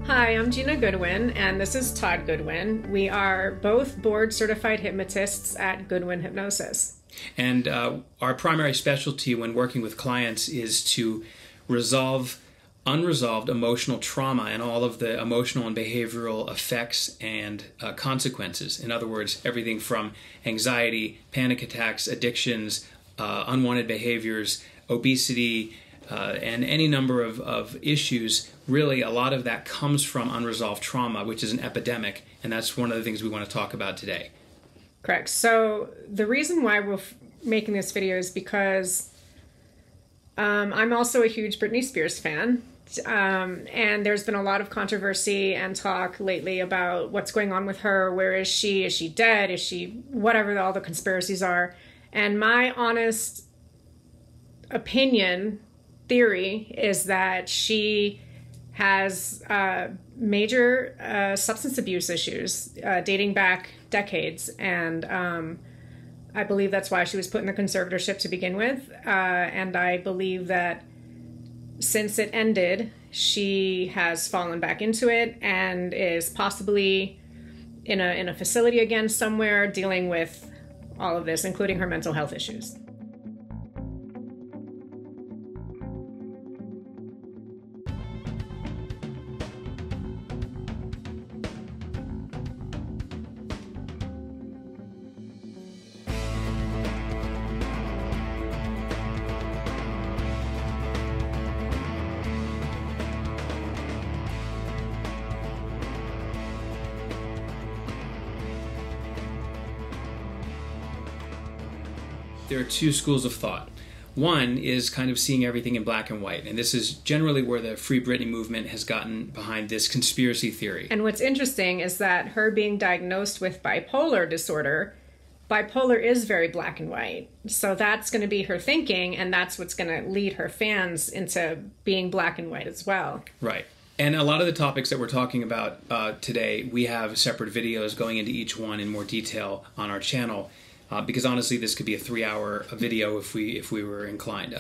Hi, I'm Gina Goodwin, and this is Todd Goodwin. We are both board-certified hypnotists at Goodwin Hypnosis. And our primary specialty when working with clients is to resolve unresolved emotional trauma and all of the emotional and behavioral effects and consequences. In other words, everything from anxiety, panic attacks, addictions, unwanted behaviors, obesity, and any number of issues. Really, a lot of that comes from unresolved trauma, which is an epidemic, and that's one of the things we want to talk about today. Correct. So the reason why we're making this video is because I'm also a huge Britney Spears fan. And there's been a lot of controversy and talk lately about what's going on with her. Where is she? Is she dead? Is she whatever all the conspiracies are? And my honest opinion, theory, is that she has major substance abuse issues dating back decades. And I believe that's why she was put in the conservatorship to begin with. And I believe that since it ended, she has fallen back into it and is possibly in a facility again somewhere dealing with all of this, including her mental health issues. There are two schools of thought. One is kind of seeing everything in black and white, and this is generally where the Free Britney movement has gotten behind this conspiracy theory. And what's interesting is that her being diagnosed with bipolar disorder, bipolar is very black and white. So that's going to be her thinking, and that's what's going to lead her fans into being black and white as well. Right. And a lot of the topics that we're talking about today, we have separate videos going into each one in more detail on our channel. Because honestly, this could be a 3-hour video if we were inclined,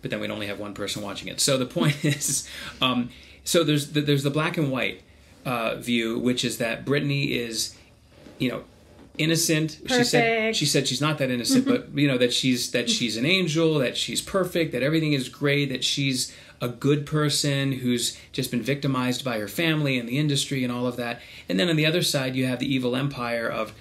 but then we'd only have one person watching it. So the point is, so there's the black and white view, which is that Britney is, innocent. Perfect. She said she's not that innocent, but that she's an angel, that she's perfect, that everything is great, that she's a good person who's just been victimized by her family and the industry and all of that. And then on the other side, you have the evil empire of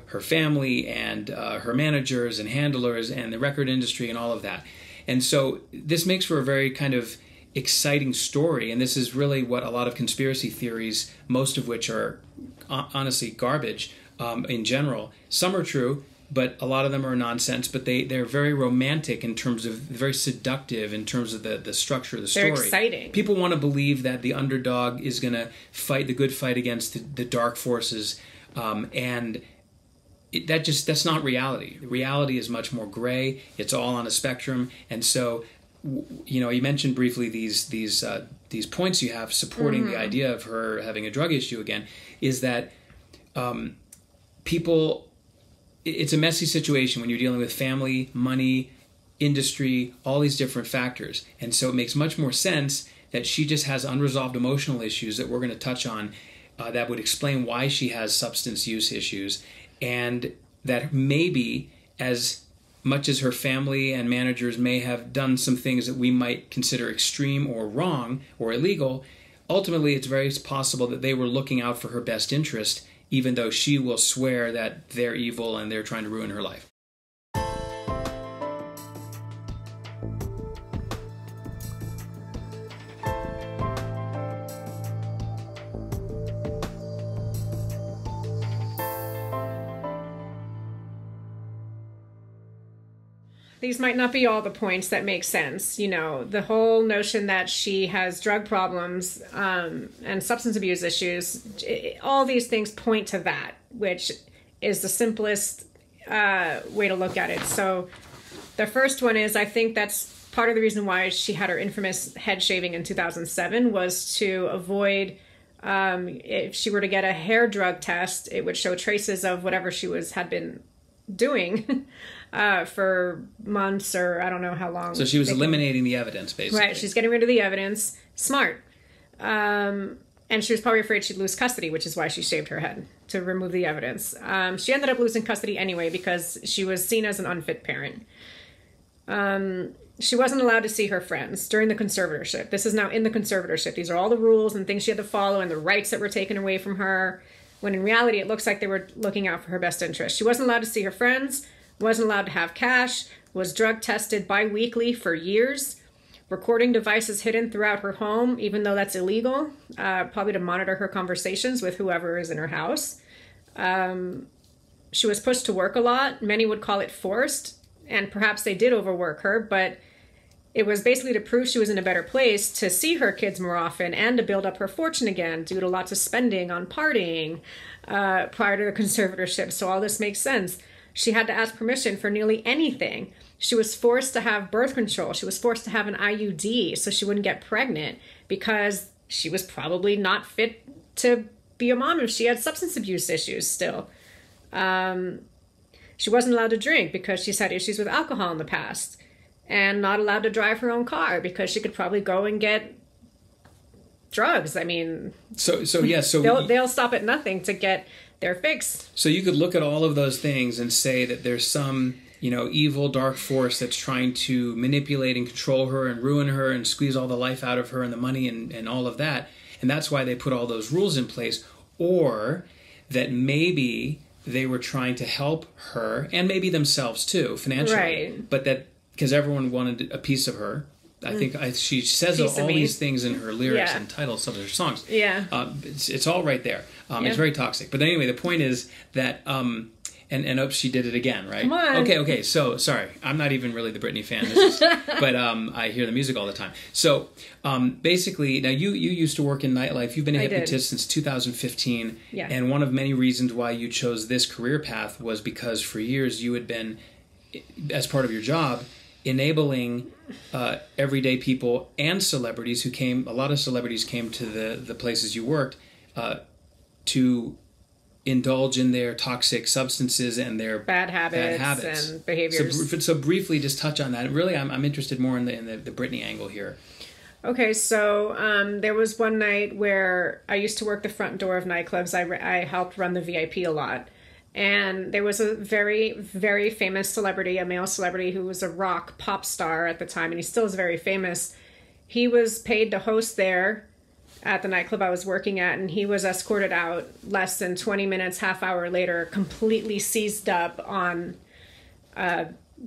her family and her managers and handlers and the record industry and all of that. And so this makes for a very kind of exciting story. And this is really what a lot of conspiracy theories, most of which are honestly garbage in general. Some are true, but a lot of them are nonsense. But they're very romantic in terms of, very seductive in terms of the structure of the story. They're exciting. People want to believe that the underdog is going to fight the good fight against the dark forces. That's not reality. Reality is much more gray. It's all on a spectrum. And so, you mentioned briefly these points you have supporting the idea of her having a drug issue again, is that people, it's a messy situation when you're dealing with family, money, industry, all these different factors. And so it makes much more sense that she just has unresolved emotional issues that we're going to touch on that would explain why she has substance use issues. And that maybe, as much as her family and managers may have done some things that we might consider extreme or wrong or illegal, ultimately it's very possible that they were looking out for her best interest, even though she will swear that they're evil and they're trying to ruin her life. These might not be all the points that make sense. The whole notion that she has drug problems and substance abuse issues, all these things point to that, which is the simplest way to look at it. So the first one is, I think that's part of the reason why she had her infamous head shaving in 2007 was to avoid, if she were to get a hair drug test, it would show traces of whatever she had been doing for months or I don't know how long. So she was eliminating the evidence, basically. Right, she's getting rid of the evidence. Smart. And she was probably afraid she'd lose custody, which is why she shaved her head, to remove the evidence. She ended up losing custody anyway because she was seen as an unfit parent. She wasn't allowed to see her friends during the conservatorship. This is now in the conservatorship. These are all the rules and things she had to follow and the rights that were taken away from her, when in reality it looks like they were looking out for her best interest. She wasn't allowed to see her friends, wasn't allowed to have cash, was drug tested bi-weekly for years, recording devices hidden throughout her home, even though that's illegal, probably to monitor her conversations with whoever is in her house. She was pushed to work a lot. Many would call it forced, and perhaps they did overwork her, but it was basically to prove she was in a better place to see her kids more often and to build up her fortune again due to lots of spending on partying prior to the conservatorship. So all this makes sense. She had to ask permission for nearly anything. She was forced to have birth control. She was forced to have an IUD so she wouldn't get pregnant because she was probably not fit to be a mom if she had substance abuse issues still. She wasn't allowed to drink because she's had issues with alcohol in the past, and not allowed to drive her own car because she could probably go and get drugs. I mean, they'll stop at nothing to get their fix. So you could look at all of those things and say that there's some, evil, dark force that's trying to manipulate and control her and ruin her and squeeze all the life out of her and the money and all of that. And that's why they put all those rules in place. Or that maybe they were trying to help her and maybe themselves too, financially. Right. But that because everyone wanted a piece of her. I think she says all these things in her lyrics and titles of her songs. Yeah. It's all right there. It's very toxic. But anyway, the point is that... And oops, she did it again, right? Come on. Okay. So, sorry. I'm not even really the Britney fan. But I hear the music all the time. So, basically, now you used to work in nightlife. You've been a hypnotist since 2015. Yeah. And one of many reasons why you chose this career path was because for years you had been, as part of your job, enabling everyday people and celebrities a lot of celebrities came to the places you worked to indulge in their toxic substances and their bad habits and behaviors. So briefly, just touch on that. Really, I'm interested more in the Britney angle here. Okay, so there was one night where I used to work the front door of nightclubs. I helped run the VIP a lot. And there was a very, very famous celebrity, a male celebrity who was a rock pop star at the time, and he still is very famous. He was paid to host there at the nightclub I was working at, and he was escorted out less than 20 minutes, half hour later, completely seized up on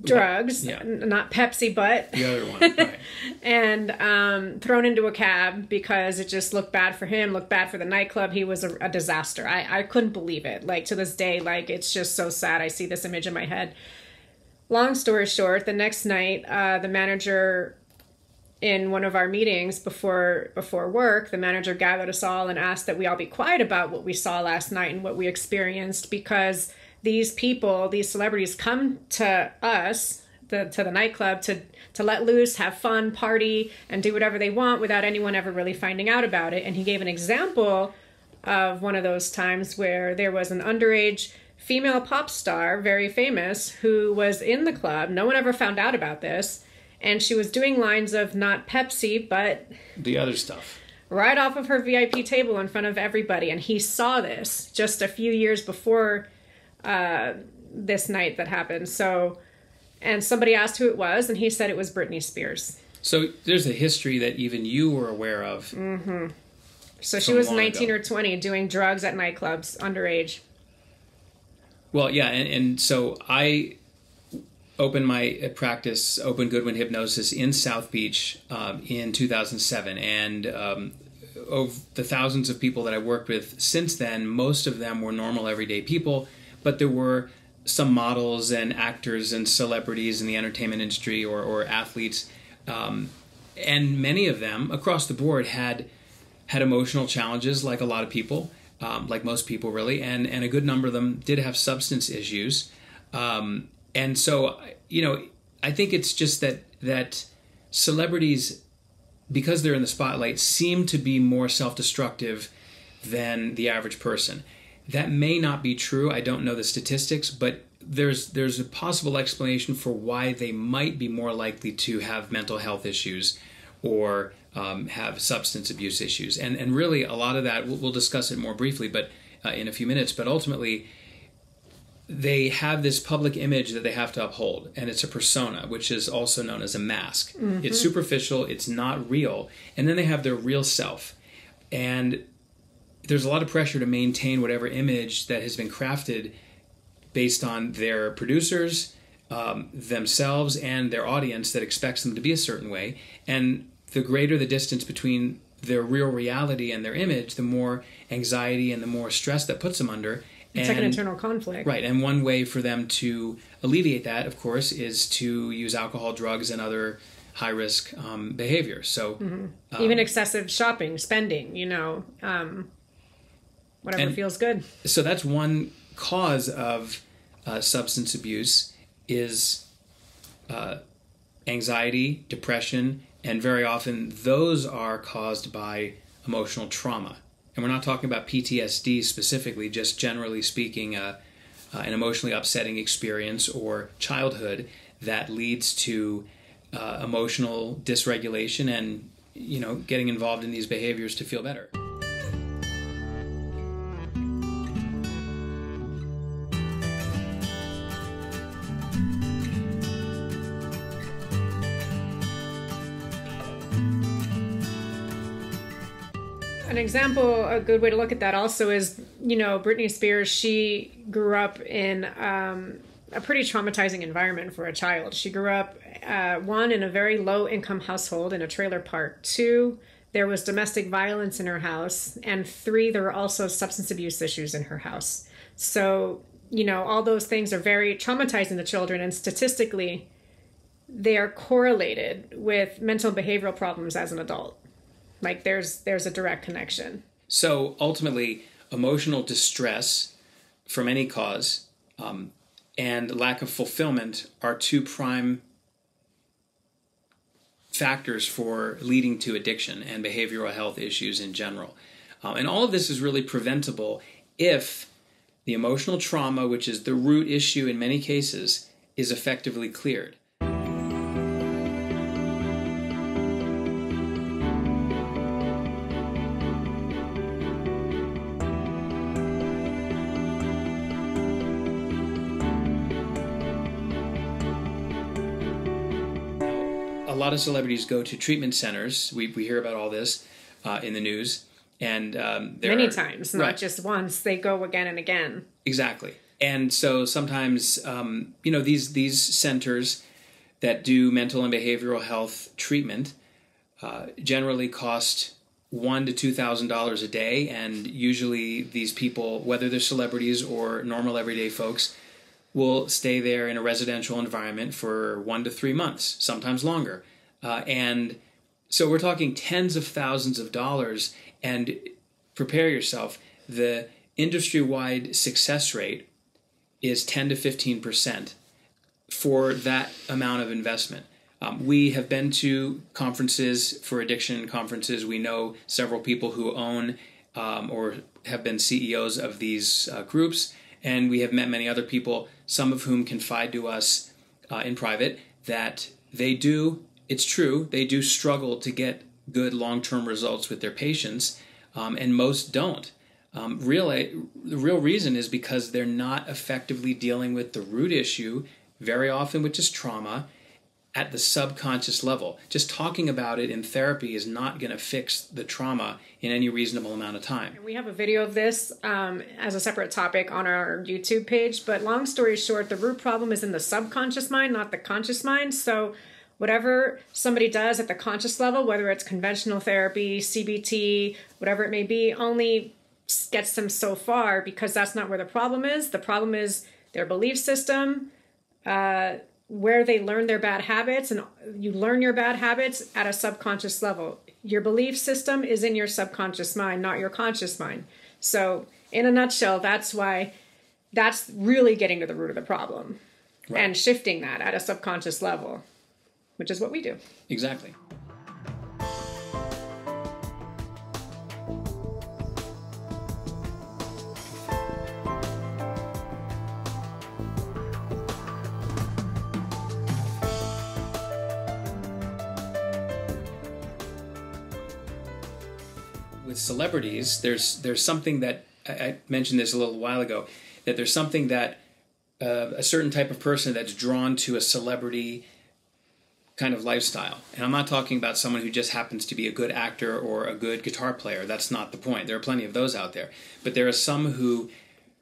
drugs, not Pepsi, but the other one, right. And thrown into a cab because it just looked bad for him, looked bad for the nightclub. He was a disaster. I couldn't believe it. Like, to this day, like, it's just so sad. I see this image in my head. Long story short, the next night, the manager, in one of our meetings before work, the manager gathered us all and asked that we all be quiet about what we saw last night and what we experienced, because these people, these celebrities, come to us, to the nightclub, to let loose, have fun, party, and do whatever they want without anyone ever really finding out about it. And he gave an example of one of those times where there was an underage female pop star, very famous, who was in the club. No one ever found out about this. And she was doing lines of not Pepsi, but... the other stuff. Right off of her VIP table in front of everybody. And he saw this just a few years before this night that happened. So, and somebody asked who it was, and he said it was Britney Spears. So there's a history that even you were aware of. Mm-hmm. So she was 19 or 20 doing drugs at nightclubs, underage. Well, yeah, and so I opened my practice, Open Goodwin Hypnosis, in South Beach in 2007. And of the thousands of people that I worked with since then, most of them were normal, everyday people. But there were some models and actors and celebrities in the entertainment industry or athletes. And many of them, across the board, had emotional challenges, like a lot of people, like most people, really. And a good number of them did have substance issues. And so, I think it's just that celebrities, because they're in the spotlight, seem to be more self-destructive than the average person. That may not be true. I don't know the statistics, but there's a possible explanation for why they might be more likely to have mental health issues or have substance abuse issues. And really a lot of that, we'll discuss it more briefly but in a few minutes, but ultimately they have this public image that they have to uphold, and it's a persona, which is also known as a mask. It's superficial, it's not real, and then they have their real self. And there's a lot of pressure to maintain whatever image that has been crafted based on their producers, themselves, and their audience that expects them to be a certain way. And the greater the distance between their real reality and their image, the more anxiety and the more stress that puts them under. It's like an internal conflict. Right, and one way for them to alleviate that, of course, is to use alcohol, drugs, and other high-risk behavior. So even excessive shopping, spending, whatever feels good. So that's one cause of substance abuse is anxiety, depression, and very often those are caused by emotional trauma. And we're not talking about PTSD specifically, just generally speaking, an emotionally upsetting experience or childhood that leads to emotional dysregulation and, getting involved in these behaviors to feel better. An example, a good way to look at that also is, Britney Spears, she grew up in a pretty traumatizing environment for a child. She grew up, one, in a very low-income household in a trailer park. Two, there was domestic violence in her house. And three, there were also substance abuse issues in her house. So, all those things are very traumatizing to children, and statistically, they are correlated with mental and behavioral problems as an adult. Like there's a direct connection. So ultimately, emotional distress from any cause and lack of fulfillment are two prime factors for leading to addiction and behavioral health issues in general. And all of this is really preventable if the emotional trauma, which is the root issue in many cases, is effectively cleared. A lot of celebrities go to treatment centers. We hear about all this in the news. And many times, not just once. They go again and again. Exactly. And so sometimes, these centers that do mental and behavioral health treatment generally cost $1,000 to $2,000 a day. And usually these people, whether they're celebrities or normal everyday folks, will stay there in a residential environment for 1 to 3 months, sometimes longer. And so we're talking tens of thousands of dollars. And prepare yourself, the industry-wide success rate is 10 to 15% for that amount of investment. We have been to conferences for addiction conferences. We know several people who own or have been CEOs of these groups. And we have met many other people, some of whom confide to us in private that it's true, they do struggle to get good long-term results with their patients, and most don't. The real reason is because they're not effectively dealing with the root issue, very often which is trauma, at the subconscious level. Just talking about it in therapy is not going to fix the trauma in any reasonable amount of time. We have a video of this as a separate topic on our YouTube page, but long story short, the root problem is in the subconscious mind, not the conscious mind. So whatever somebody does at the conscious level, whether it's conventional therapy, CBT, whatever it may be, only gets them so far because that's not where the problem is. The problem is their belief system, where they learn their bad habits, and you learn your bad habits at a subconscious level. Your belief system is in your subconscious mind, not your conscious mind. So in a nutshell, that's really getting to the root of the problem, right, and shifting that at a subconscious level, which is what we do. Exactly. with celebrities, there's something that I mentioned this a little while ago, that there's something that a certain type of person that's drawn to a celebrity kind of lifestyle. And I'm not talking about someone who just happens to be a good actor or a good guitar player. That's not the point. There are plenty of those out there. But there are some who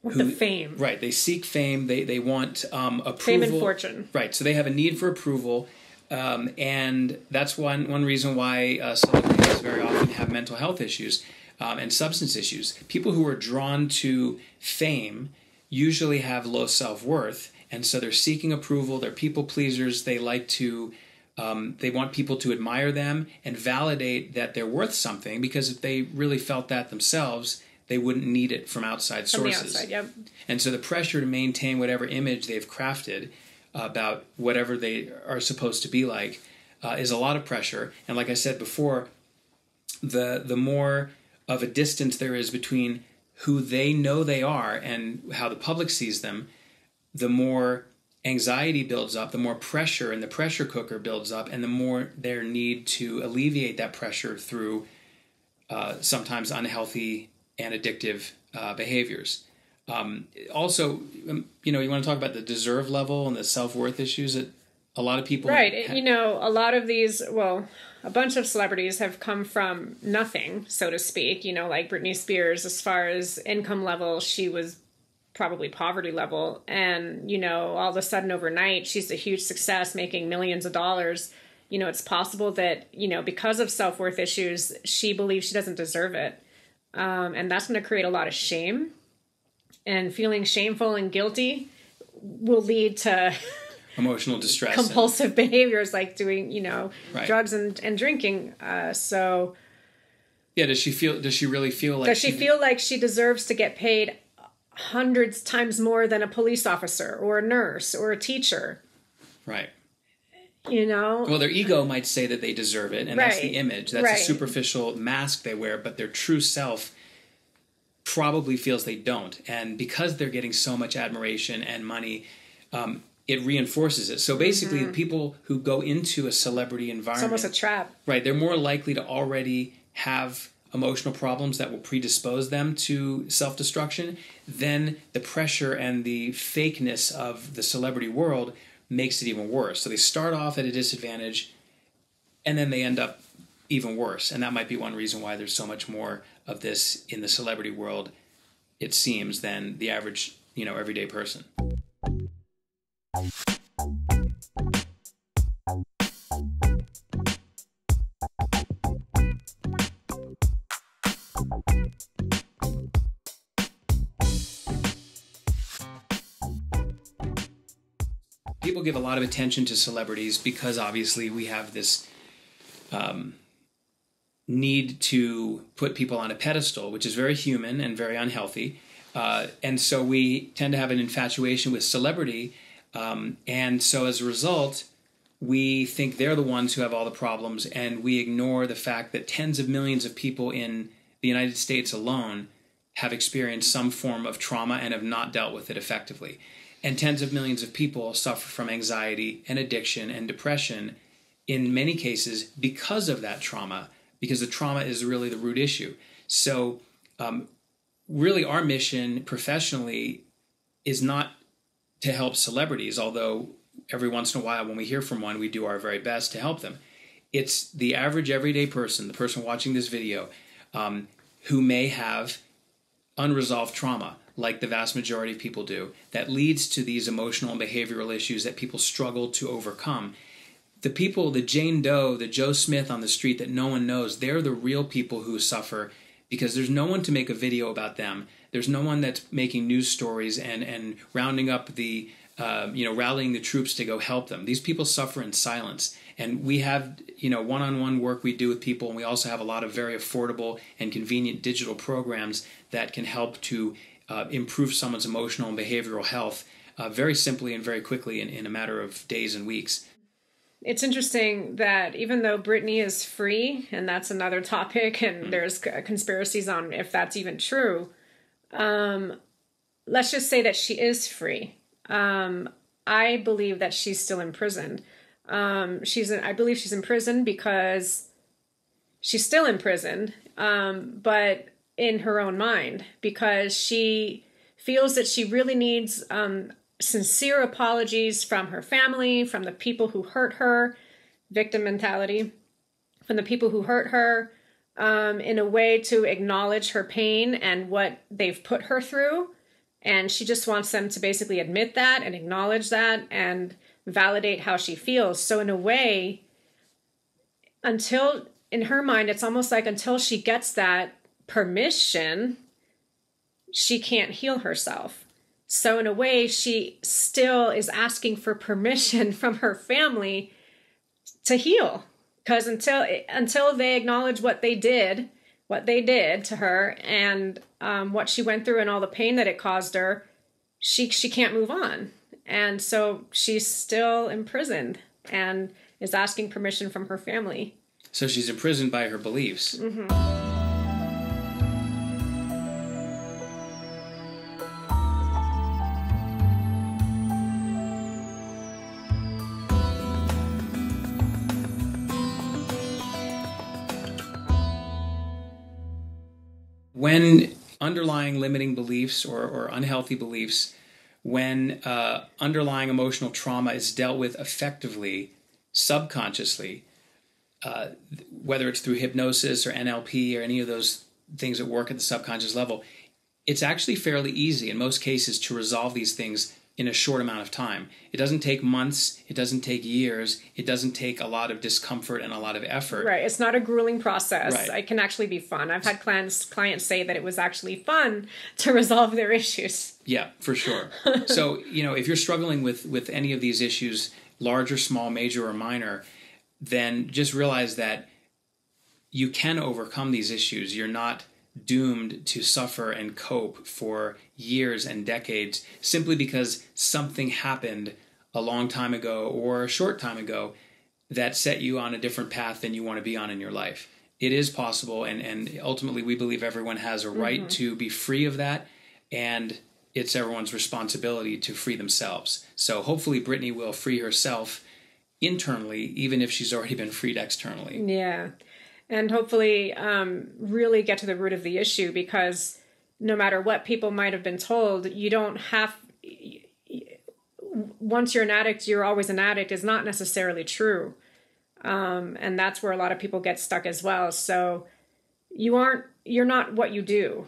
the fame. Right. They seek fame. They want approval. Fame and fortune. Right. So they have a need for approval. And that's one reason why celebrities very often have mental health issues and substance issues. People who are drawn to fame usually have low self-worth. And so they're seeking approval. They're people pleasers. They like to... they want people to admire them and validate that they're worth something, because if they really felt that themselves, they wouldn't need it from outside sources. From the outside, yep. And so the pressure to maintain whatever image they've crafted about whatever they are supposed to be like is a lot of pressure. And like I said before, the more of a distance there is between who they know they are and how the public sees them, the more anxiety builds up, the more pressure in the pressure cooker builds up, and the more their need to alleviate that pressure through sometimes unhealthy and addictive behaviors. Also, you want to talk about the deserve level and the self-worth issues that a lot of people... Right. A lot of these, a bunch of celebrities have come from nothing, so to speak. Like Britney Spears, as far as income level, she was probably poverty level, and all of a sudden overnight she's a huge success, making millions of dollars. It's possible that because of self-worth issues, she believes she doesn't deserve it, and that's going to create a lot of shame, and feeling shameful and guilty will lead to emotional distress, compulsive behaviors like doing right. drugs and drinking. So yeah, does she really feel like she deserves to get paid hundreds times more than a police officer or a nurse or a teacher? Right. Well, their ego might say that they deserve it, and right. That's the image. That's a superficial mask they wear, but their true self probably feels they don't. And because they're getting so much admiration and money, it reinforces it. So basically, the people who go into a celebrity environment... It's almost a trap. Right. They're more likely to already have emotional problems that will predispose them to self-destruction. Then the pressure and the fakeness of the celebrity world makes it even worse. So they start off at a disadvantage, and then they end up even worse. And that might be one reason why there's so much more of this in the celebrity world, it seems, than the average, everyday person. People give a lot of attention to celebrities because obviously we have this need to put people on a pedestal, which is very human and very unhealthy. And so we tend to have an infatuation with celebrity. And so as a result, we think they're the ones who have all the problems, and we ignore the fact that tens of millions of people in the United States alone have experienced some form of trauma and have not dealt with it effectively. And tens of millions of people suffer from anxiety and addiction and depression in many cases because of that trauma, because the trauma is really the root issue. So really our mission professionally is not to help celebrities, although every once in a while when we hear from one, we do our very best to help them. It's the average everyday person, the person watching this video, who may have unresolved trauma, like the vast majority of people do, that leads to these emotional and behavioral issues that people struggle to overcome. The people, the Jane Doe, the Joe Smith on the street that no one knows, they're the real people who suffer because there's no one to make a video about them. There's no one that's making news stories and rounding up the, rallying the troops to go help them. These people suffer in silence. And we have, one-on-one work we do with people, and we also have a lot of very affordable and convenient digital programs that can help to improve someone's emotional and behavioral health very simply and very quickly in a matter of days and weeks. It's interesting that even though Britney is free, and that's another topic, and there's conspiracies on if that's even true, let's just say that she is free. I believe that she's still imprisoned. I believe she's in prison because she's still imprisoned but in her own mind, because she feels that she really needs sincere apologies from her family, from the people who hurt her, victim mentality, from the people who hurt her, in a way to acknowledge her pain and what they've put her through. And she just wants them to basically admit that and acknowledge that and validate how she feels. So in a way, until, in her mind, it's almost like until she gets that permission, she can't heal herself. So in a way, she still is asking for permission from her family to heal. Because until they acknowledge what they did to her, and what she went through and all the pain that it caused her, she can't move on. And so she's still imprisoned and is asking permission from her family. So she's imprisoned by her beliefs. Mm-hmm. When underlying limiting beliefs or unhealthy beliefs, when underlying emotional trauma is dealt with effectively, subconsciously, whether it's through hypnosis or NLP or any of those things that work at the subconscious level, it's actually fairly easy in most cases to resolve these things in a short amount of time. It doesn't take months, it doesn't take years, it doesn't take a lot of discomfort and a lot of effort. Right, it's not a grueling process. Right. It can actually be fun. I've had clients say that it was actually fun to resolve their issues. Yeah, for sure. So, if you're struggling with any of these issues, large or small, major or minor, then just realize that you can overcome these issues. You're not doomed to suffer and cope for years and decades simply because something happened a long time ago or a short time ago that set you on a different path than you want to be on in your life. It is possible, and ultimately we believe everyone has a right to be free of that, and it's everyone's responsibility to free themselves. So hopefully Britney will free herself internally, even if she's already been freed externally. Yeah. And hopefully really get to the root of the issue, because no matter what people might have been told, you don't have, once you're an addict, you're always an addict is not necessarily true. And that's where a lot of people get stuck as well. So you're not what you do,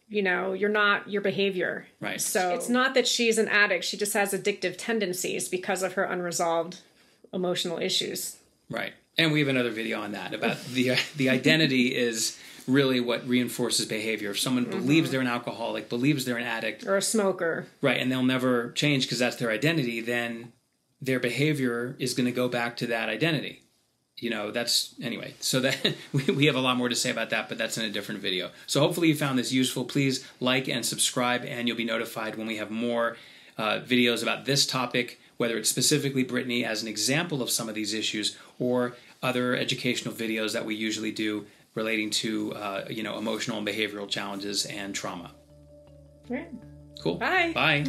you're not your behavior. Right. So it's not that she's an addict. She just has addictive tendencies because of her unresolved emotional issues. Right. And we have another video on that about the identity is really what reinforces behavior. If someone believes they're an alcoholic, believes they're an addict, or a smoker, right, and they'll never change because that's their identity, then their behavior is going to go back to that identity. Anyway. So that we have a lot more to say about that, but that's in a different video. So hopefully you found this useful. Please like and subscribe, and you'll be notified when we have more videos about this topic, whether it's specifically Britney as an example of some of these issues, or other educational videos that we usually do relating to, emotional and behavioral challenges and trauma. All right. Cool. Bye. Bye.